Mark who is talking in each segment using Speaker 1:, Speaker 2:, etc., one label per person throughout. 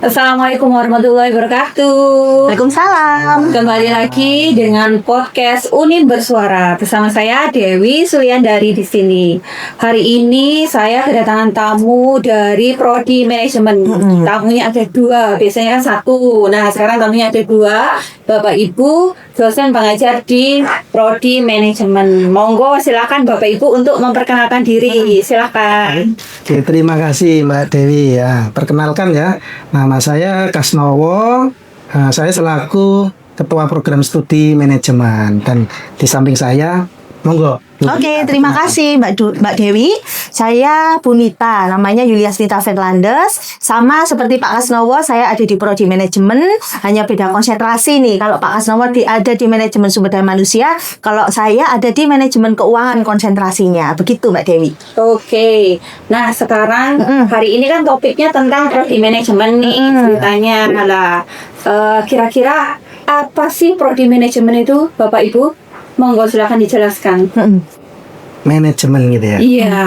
Speaker 1: Assalamualaikum warahmatullahi wabarakatuh.
Speaker 2: Waalaikumsalam.
Speaker 1: Kembali lagi dengan podcast Unib Bersuara bersama saya Dewi Suliandari di sini. Hari ini saya kedatangan tamu dari Prodi Manajemen. Tamunya ada dua, biasanya kan satu. Nah, sekarang tamunya ada dua, Bapak Ibu dosen pengajar di Prodi Manajemen. Monggo silakan Bapak Ibu untuk memperkenalkan diri. Silakan.
Speaker 3: Oke, terima kasih Mbak Dewi ya. Perkenalkan ya, nama saya Kasnowo. Saya selaku Ketua Program Studi Manajemen dan di samping saya, monggo.
Speaker 2: Oke, terima kasih Mbak Dewi. Saya Bunita, namanya Yuliasnita Fernandes. Sama seperti Pak Kasnowo, saya ada di Prodi Manajemen. Hanya beda konsentrasi nih. Kalau Pak Kasnowo ada di Manajemen Sumber Daya Manusia, kalau saya ada di Manajemen Keuangan konsentrasinya. Begitu Mbak Dewi.
Speaker 1: Oke, nah sekarang hari ini kan topiknya tentang Prodi Manajemen nih ceritanya. Kira-kira apa sih Prodi Manajemen itu, Bapak Ibu? Monggo silakan dijelaskan.
Speaker 3: Manajemen gitu ya.
Speaker 1: Iya.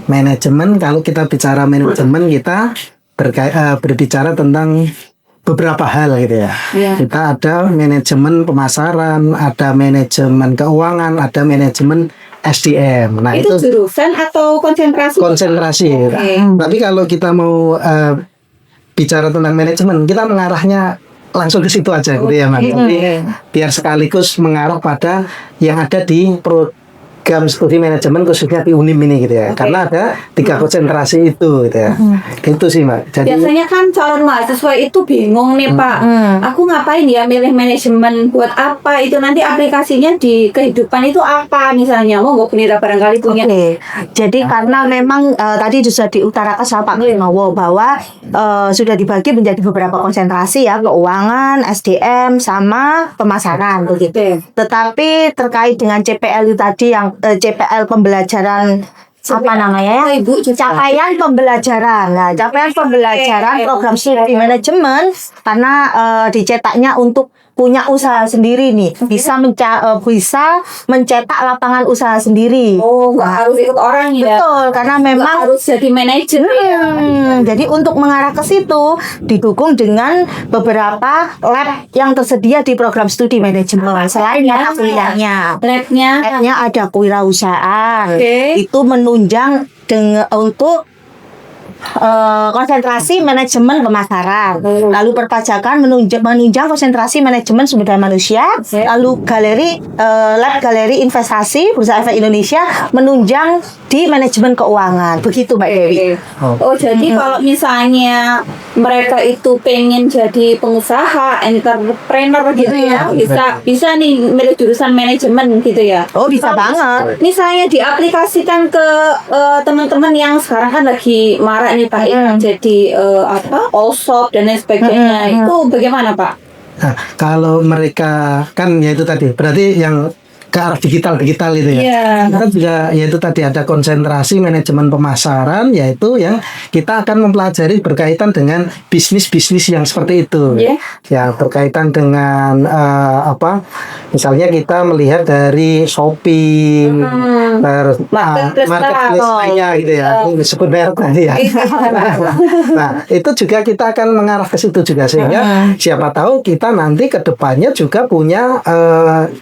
Speaker 3: Manajemen, kalau kita bicara manajemen, kita berbicara tentang beberapa hal gitu ya.
Speaker 1: Iya.
Speaker 3: Kita ada manajemen pemasaran, ada manajemen keuangan, ada manajemen SDM. Nah,
Speaker 1: Itu
Speaker 3: itu
Speaker 1: jurusan atau konsentrasi?
Speaker 3: konsentrasi.
Speaker 1: Oke.
Speaker 3: Tapi kalau kita mau bicara tentang manajemen, kita mengarahnya langsung ke situ aja gitu ya, Mas. Jadi biar sekaligus mengarah pada yang ada di program studi manajemen khususnya di Unim ini gitu ya. Karena ada 3 konsentrasi itu gitu ya. Itu sih, Mbak. Jadi
Speaker 1: Biasanya kan calon mahasiswa itu bingung nih Pak. Aku ngapain ya milih manajemen, buat apa? Itu nanti aplikasinya di kehidupan itu apa misalnya? Monggo Bunita barangkali punya.
Speaker 2: Oke, jadi karena memang tadi sudah diutarakan sama Pak Kasnowo bahwa sudah dibagi menjadi beberapa konsentrasi ya, keuangan, SDM, sama pemasaran begitu. Tetapi terkait dengan CPL itu tadi yang CPL pembelajaran apa namanya ya?
Speaker 1: Ibu,
Speaker 2: Capaian pembelajaran. Nah, capaian pembelajaran program studi manajemen karena dicetaknya untuk punya usaha sendiri nih, bisa mencetak lapangan usaha sendiri.
Speaker 1: Oh, nggak harus ikut orang ya.
Speaker 2: Betul, karena
Speaker 1: Nggak
Speaker 2: memang
Speaker 1: harus jadi manajer ya.
Speaker 2: jadi untuk mengarah ke situ didukung dengan beberapa lab yang tersedia di program studi manajemen. Selain mata kuliahnya,
Speaker 1: Labnya
Speaker 2: ada kewirausahaan.
Speaker 1: Oke.
Speaker 2: Itu menunjang untuk konsentrasi manajemen pemasaran, lalu perpajakan menunjang konsentrasi manajemen sumber daya manusia, lalu lab galeri investasi Bursa Efek Indonesia menunjang di manajemen keuangan. Begitu Mbak Dewi.
Speaker 1: Oh, jadi kalau misalnya mereka itu pengen jadi pengusaha, entrepreneur gitu ya, bisa nih milih jurusan manajemen gitu ya.
Speaker 2: Oh, bisa banget.
Speaker 1: Misalnya diaplikasikan ke teman-teman yang sekarang kan lagi marak nih Pak, jadi all shop dan lain sebagainya. Itu bagaimana Pak?
Speaker 3: nah, kalau mereka kan ya itu tadi, berarti yang ke arah digital itu ya.
Speaker 1: Iya.
Speaker 3: Kita juga yaitu tadi ada konsentrasi manajemen pemasaran, yaitu yang kita akan mempelajari berkaitan dengan bisnis-bisnis yang seperti itu.
Speaker 1: Iya.
Speaker 3: Yang berkaitan dengan misalnya kita melihat dari shopping, terus marketplace-nya gitu ya. Disebut merek tadi ya. Nah, itu juga kita akan mengarah ke situ juga sehingga siapa tahu kita nanti ke depannya juga punya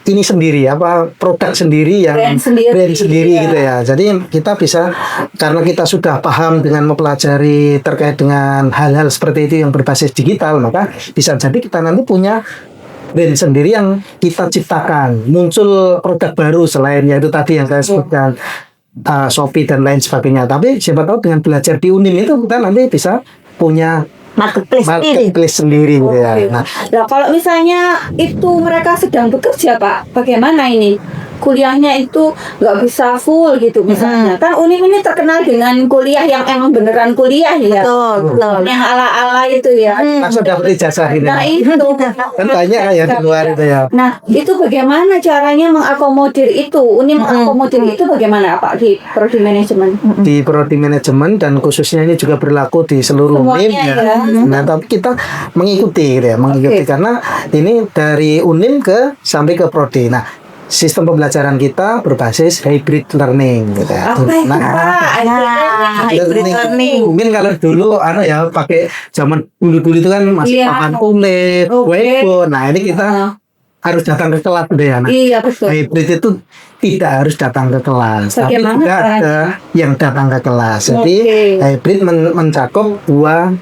Speaker 3: ini sendiri produk sendiri yang
Speaker 1: brand sendiri
Speaker 3: gitu ya. Jadi kita bisa, karena kita sudah paham dengan mempelajari terkait dengan hal-hal seperti itu yang berbasis digital, maka bisa jadi kita nanti punya brand sendiri yang kita ciptakan, muncul produk baru selain yaitu tadi yang saya sebutkan Shopee dan lain sebagainya. Tapi siapa tahu dengan belajar di Unim itu kita nanti bisa punya marketplace sendiri gitu ya.
Speaker 1: Nah, kalau misalnya itu mereka sedang bekerja Pak, bagaimana ini? Kuliahnya itu nggak bisa full gitu misalnya. Kan Unim ini terkenal dengan kuliah yang emang beneran kuliah ya.
Speaker 2: Betul.
Speaker 1: Yang ala-ala itu ya.
Speaker 3: Langsung dapat ijazah ini.
Speaker 1: Nah itu
Speaker 3: kan banyak ya di luar itu ya.
Speaker 1: Nah itu bagaimana caranya mengakomodir itu? Unim mengakomodir itu bagaimana Pak di Prodi Manajemen?
Speaker 3: Di Prodi Manajemen dan khususnya ini juga berlaku di seluruh Unim ya. Nah, tapi kita mengikuti gitu ya, karena ini dari Unim sampai ke Prodi. Nah, sistem pembelajaran kita berbasis hybrid learning gitu ya.
Speaker 1: Apa itu, Pak?
Speaker 2: hybrid learning.
Speaker 3: Mungkin kalau dulu ya pakai zaman dulu itu kan masih
Speaker 1: Iya.
Speaker 3: papan tulis,
Speaker 1: Oke.
Speaker 3: whiteboard. Nah, ini kita harus datang ke kelas deh ya. Nah,
Speaker 1: Iya, betul.
Speaker 3: hybrid itu tidak harus datang ke kelas, tapi
Speaker 1: Bagaimana
Speaker 3: juga
Speaker 1: caranya?
Speaker 3: ada yang datang ke kelas. Jadi
Speaker 1: Oke.
Speaker 3: hybrid mencakup dua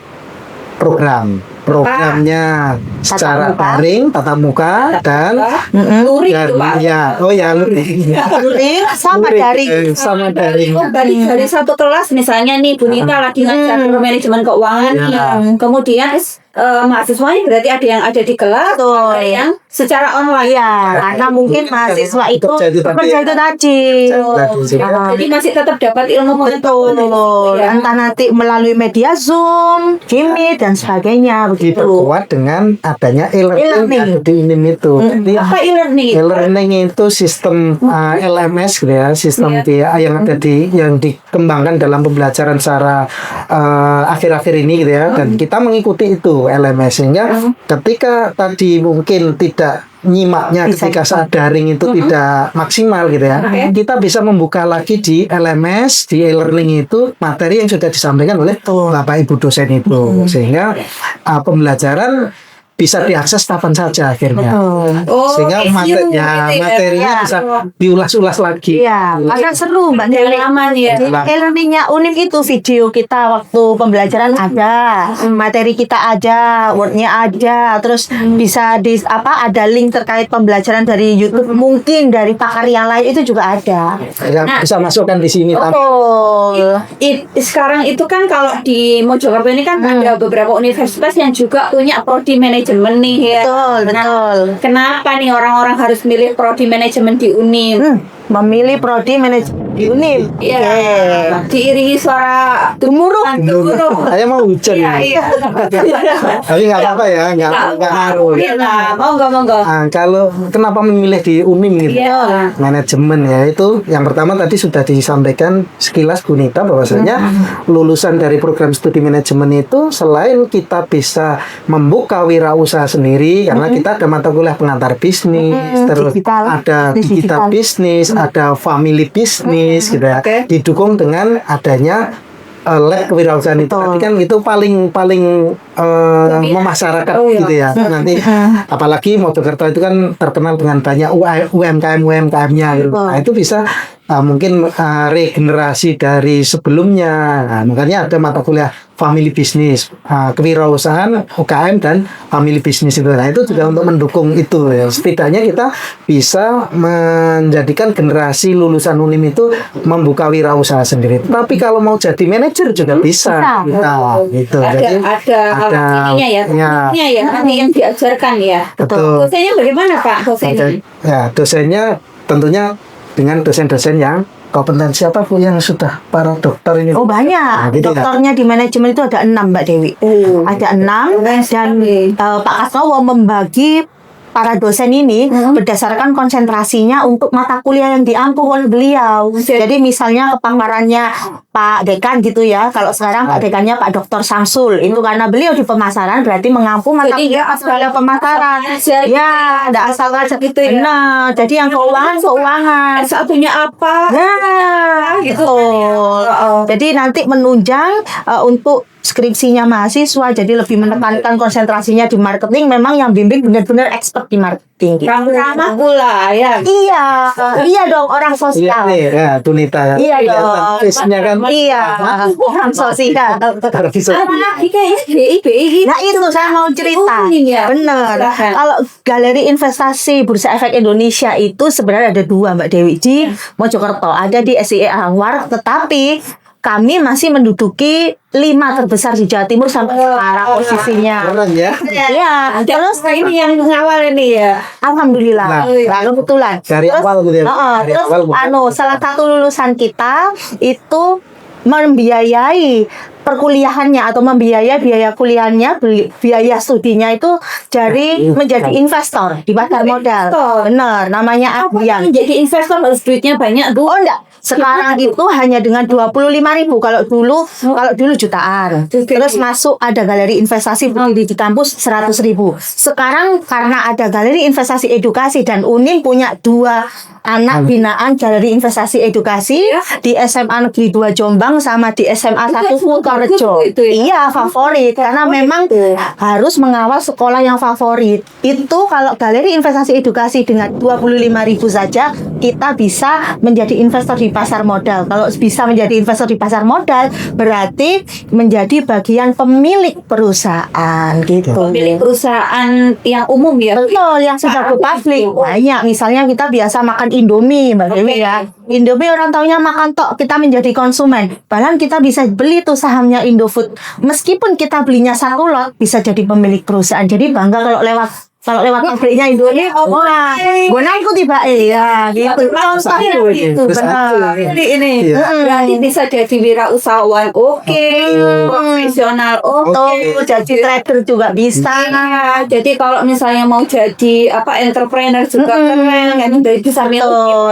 Speaker 3: program. Programnya secara
Speaker 2: muka.
Speaker 3: daring, tatap muka, dan
Speaker 1: Lurik
Speaker 3: dan
Speaker 1: tuh, Pak.
Speaker 3: luring.
Speaker 2: Luring sama
Speaker 3: Luring,
Speaker 2: daring.
Speaker 3: sama daring.
Speaker 1: Oh, dari satu kelas misalnya nih Bu Nita lagi ngajar manajemen keuangan nih.
Speaker 3: Ya.
Speaker 1: Kemudian mahasiswanya berarti ada yang ada di kelas,
Speaker 2: Betul.
Speaker 1: ada yang secara online.
Speaker 2: Iya, karena mungkin mahasiswa itu
Speaker 3: Kerja itu tadi.
Speaker 2: kerja itu tadi.
Speaker 3: Tadi.
Speaker 1: Jadi masih tetap dapat ilmu pengetahuan.
Speaker 2: Betul.
Speaker 1: Ya.
Speaker 2: Entah nanti melalui media Zoom, Jimmy dan sebagainya begitu.
Speaker 3: Diperkuat dengan adanya e-learning
Speaker 2: E-learning.
Speaker 3: di UNIM itu. Jadi
Speaker 1: Apa e-learning?
Speaker 3: e-learning itu sistem LMS gitu ya, sistem yang ada yang dikembangkan dalam pembelajaran secara akhir-akhir ini gitu ya, dan kita mengikuti itu LMS sehingga ketika tadi mungkin tidak nyimaknya
Speaker 2: Bisa
Speaker 3: ketika saat daring itu tidak maksimal gitu ya, kita bisa membuka lagi di LMS, di e-learning itu materi yang sudah disampaikan oleh Bapak Ibu dosen itu, sehingga pembelajaran bisa diakses kapan saja akhirnya.
Speaker 1: Oh,
Speaker 3: Sehingga materinya bisa diulas-ulas lagi.
Speaker 2: Iya, karena seru Mbak Dewi.
Speaker 1: Pengalaman ya.
Speaker 2: Jadi e-learningnya UNIM itu video kita waktu pembelajaran ada, materi kita ada, wordnya ada, terus bisa ada link terkait pembelajaran dari YouTube, mungkin dari pakar yang lain itu juga ada.
Speaker 3: Ya, bisa masukkan di sini.
Speaker 2: Betul.
Speaker 1: Sekarang itu kan kalau di Mojokerto ini kan ada beberapa universitas yang juga punya prodi manajemen nih ya.
Speaker 2: Betul, betul.
Speaker 1: Kenapa nih orang-orang harus milih prodi manajemen di UNIM?
Speaker 2: Memilih prodi manajemen di UNIM.
Speaker 1: Iya. Diiringi suara
Speaker 2: Gemuruh.
Speaker 1: gemuruh.
Speaker 3: Saya mau hujan ya.
Speaker 1: Iya.
Speaker 3: Tapi nggak apa-apa ya, nggak ngaruh.
Speaker 1: Iya lah, monggo.
Speaker 3: Kalau kenapa memilih di UNIM gitu?
Speaker 1: Iya.
Speaker 3: Manajemen ya itu yang pertama tadi sudah disampaikan sekilas Bu Nita bahwasanya lulusan dari program studi manajemen itu selain kita bisa membuka wirausaha sendiri karena kita ada mata kuliah pengantar bisnis, terus
Speaker 2: Digital.
Speaker 3: ada
Speaker 2: Digital.
Speaker 3: digital bisnis, ada family bisnis gitu ya.
Speaker 1: Oke.
Speaker 3: Didukung dengan adanya lab kewirausahaan itu tadi kan itu paling memasyarakat gitu ya. Nanti apalagi Mojokerto itu kan terkenal dengan banyak UMKM-nya gitu. Nah, itu bisa mungkin regenerasi dari sebelumnya. Nah, makanya ada mata kuliah family business, kewirausahaan, UKM dan family business itu. Nah, itu juga untuk mendukung itu ya. Setidaknya kita bisa menjadikan generasi lulusan UNIM itu membuka wirausaha sendiri. Tapi kalau mau jadi manajer juga bisa. Gitu. Jadi
Speaker 1: Ada ininya ya. Ininya ya. Nanti yang diajarkan ya.
Speaker 3: betul.
Speaker 1: Dosennya bagaimana Pak? Dosennya?
Speaker 3: Ya, dosennya tentunya dengan dosen-dosen yang kompetensi apa Bu yang sudah para dokter ini.
Speaker 2: Oh banyak.
Speaker 3: gitu ya.
Speaker 2: Dokternya di manajemen itu ada 6 Mbak Dewi. Ada 6 dan Pak Kasnowo membagi para dosen ini berdasarkan konsentrasinya untuk mata kuliah yang diampu oleh beliau. Jadi misalnya kepakarannya Pak Dekan gitu ya. Kalau sekarang Pak Dekannya Pak Dr. Samsul. Itu karena beliau di pemasaran berarti mengampu mata
Speaker 1: Jadi
Speaker 2: kuliah asal pemasaran.
Speaker 1: aja.
Speaker 2: Ya, ada asal aja
Speaker 1: gitu ya.
Speaker 2: Nah, jadi yang keuangan.
Speaker 1: S1-nya apa?
Speaker 2: Nah,
Speaker 1: Gitu
Speaker 2: betul. Jadi nanti menunjang untuk skripsinya mahasiswa, jadi lebih menekankan konsentrasinya di marketing. Memang yang bimbing benar-benar expert di marketing. Gitu.
Speaker 1: Ramah pula ya.
Speaker 2: Iya dong, orang
Speaker 3: Iya
Speaker 2: sosial.
Speaker 3: nih, ya Tunita.
Speaker 2: Iya dong.
Speaker 3: Face-nya kan.
Speaker 2: Iya, orang sosial.
Speaker 1: Apalagi kayaknya BI.
Speaker 2: Nah itu saya mau cerita.
Speaker 1: UNIM ya?
Speaker 2: Bener.
Speaker 1: Silahkan.
Speaker 2: Kalau galeri investasi Bursa Efek Indonesia itu sebenarnya ada 2 Mbak Dewi di Mojokerto. Ada di SIE Anwar, tetapi kami masih menduduki 5 terbesar di Jawa Timur sampai sekarang posisinya.
Speaker 3: Keren ya.
Speaker 2: Iya, terus
Speaker 1: Ini yang ngawal ini ya.
Speaker 2: alhamdulillah.
Speaker 3: Nah.
Speaker 2: Kebetulan.
Speaker 3: Dari awal gitu ya. Dari
Speaker 2: Terus
Speaker 3: awal.
Speaker 2: salah satu lulusan kita itu membiayai perkuliahannya atau membiayai biaya kuliahnya, biaya studinya itu dari menjadi investor di pasar modal.
Speaker 1: Investor.
Speaker 2: Benar, namanya Adrian.
Speaker 1: Jadi investor harus duitnya banyak tuh.
Speaker 2: Oh enggak, Sekarang itu hanya dengan 25.000. Kalau dulu jutaan. Terus masuk ada galeri investasi di kampus 100.000. Sekarang karena ada galeri investasi edukasi dan UNIN punya 2 anak binaan galeri investasi edukasi di SMA Negeri 2 Jombang sama di SMA 1 Sukorejo. Iya, favorit karena memang harus mengawal sekolah yang favorit. Itu kalau galeri investasi edukasi dengan 25.000 saja kita bisa menjadi investor di pasar modal. Kalau bisa menjadi investor di pasar modal berarti menjadi bagian pemilik perusahaan gitu.
Speaker 1: Pemilik perusahaan yang umum ya.
Speaker 2: Betul, yang sudah go public. Banyak, misalnya kita biasa makan Indomie, Mbak Dewi ya. Indomie orang taunya makan tok, kita menjadi konsumen. Bahkan kita bisa beli tuh sahamnya Indofood. Meskipun kita belinya 1 lot, bisa jadi pemilik perusahaan. Jadi bangga kalau lewat pabriknya Indomie, wah, gue nangkut tiba ya, gitu. Contohnya itu benar.
Speaker 1: Jadi ini berarti bisa jadi wirausahawan, profesional,
Speaker 2: jadi trader juga bisa.
Speaker 1: Jadi kalau misalnya mau jadi entrepreneur juga keren, kan dari bisa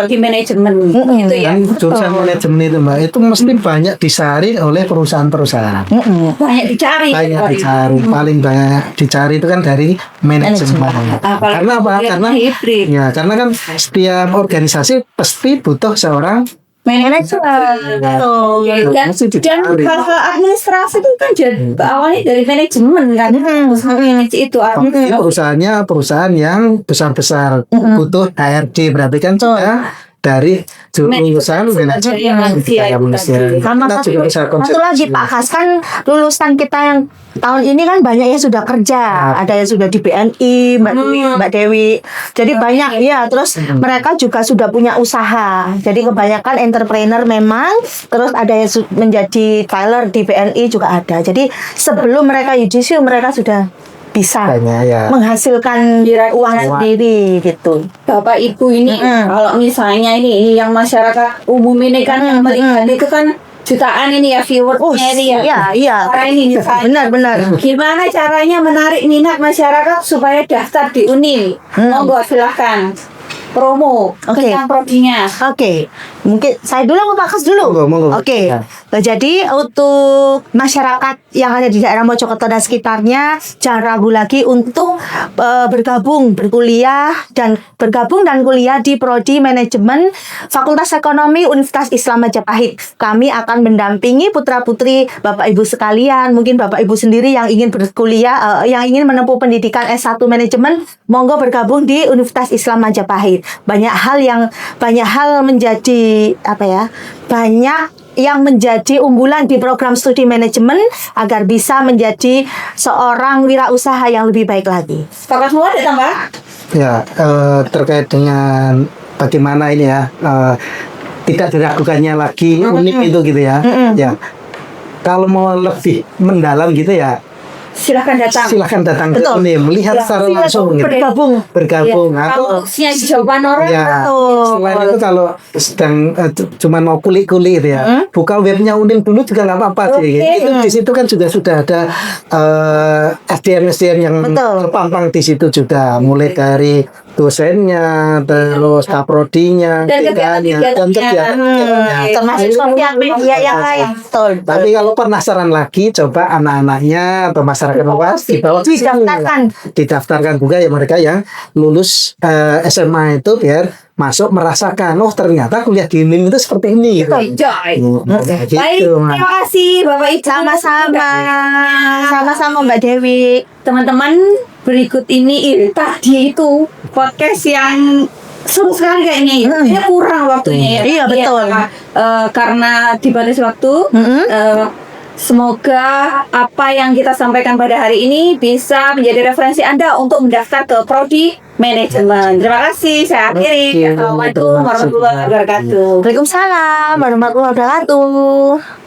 Speaker 1: di manajemen gitu ya.
Speaker 3: Jurusan manajemen itu Mbak, itu mesti banyak disaring oleh perusahaan-perusahaan.
Speaker 1: Banyak dicari.
Speaker 3: Paling banyak dicari itu kan dari manajemen. Karena apa? Karena kan setiap organisasi pasti butuh seorang
Speaker 2: manajer.
Speaker 1: Dan hal-hal administrasi itu kan awalnya dari manajemen kan. Itu
Speaker 3: perusahaan yang besar-besar butuh HRD, berarti kan juga dari lulusan manajemen manusia.
Speaker 2: Sama satu lagi Pak Kas, kan lulusan kita yang tahun ini kan banyak yang sudah kerja, ada yang sudah di BNI, Mbak Dewi. Jadi banyak ya, terus mereka juga sudah punya usaha. Jadi kebanyakan entrepreneur memang, terus ada yang menjadi filer di BNI juga ada. Jadi sebelum mereka yudisium mereka sudah bisa menghasilkan uang sendiri gitu.
Speaker 1: Bapak Ibu ini kalau misalnya ini yang masyarakat umum ini kan yang melihat itu kan jutaan ini ya viewersnya ini ya.
Speaker 2: Iya.
Speaker 1: Ini
Speaker 2: benar.
Speaker 1: Gimana caranya menarik minat masyarakat supaya daftar di UNIN? Monggo silahkan. Promo tentang prodinya.
Speaker 2: Mungkin saya dulu mau Pak Kas dulu. Oke. Jadi untuk masyarakat yang ada di daerah Mojokerto dan sekitarnya jangan ragu lagi untuk bergabung dan kuliah di prodi manajemen Fakultas Ekonomi Universitas Islam Majapahit. Kami akan mendampingi putra-putri Bapak Ibu sekalian, mungkin Bapak Ibu sendiri yang ingin berkuliah, yang ingin menempuh pendidikan S1 manajemen, monggo bergabung di Universitas Islam Majapahit. Banyak hal menjadi banyak yang menjadi unggulan di program studi manajemen agar bisa menjadi seorang wirausaha yang lebih baik lagi.
Speaker 1: Pak semua ada tambah?
Speaker 3: Ya, terkait dengan bagaimana ini ya, tidak diragukannya lagi UNIN itu gitu ya. Ya, kalau mau lebih mendalam gitu ya,
Speaker 1: silahkan datang
Speaker 3: ke UNIN, melihat secara langsung gitu. Bergabung
Speaker 1: kampusnya di jawaban orang.
Speaker 3: Selain itu kalau sedang cuma mau kulik-kulik gitu ya, buka webnya UNIN dulu juga nggak apa-apa sih. Itu di situ kan juga sudah ada SDM yang terpampang di situ juga, mulai dari dosennya, terus kaprodinya,
Speaker 1: dan kegiatannya,
Speaker 2: termasuk sosial media yang lain.
Speaker 3: Tapi kalau penasaran lagi, coba anak-anaknya atau masyarakat luas didaftarkan juga ya, mereka yang lulus SMA itu biar masuk merasakan, ternyata kuliah di UNIN itu seperti ini gitu.
Speaker 1: Baik, terima kasih Bapak Ibu.
Speaker 2: Sama-sama Mbak Dewi.
Speaker 1: Teman-teman, berikut ini tadi itu podcast yang seru sekali kayaknya. Ini kurang waktunya ya.
Speaker 2: Iya betul.
Speaker 1: Karena dibatasi waktu. Semoga apa yang kita sampaikan pada hari ini bisa menjadi referensi Anda untuk mendaftar ke prodi manajemen. Terima kasih. Saya akhiri. Assalamualaikum warahmatullahi wabarakatuh.
Speaker 2: Waalaikumsalam warahmatullahi wabarakatuh.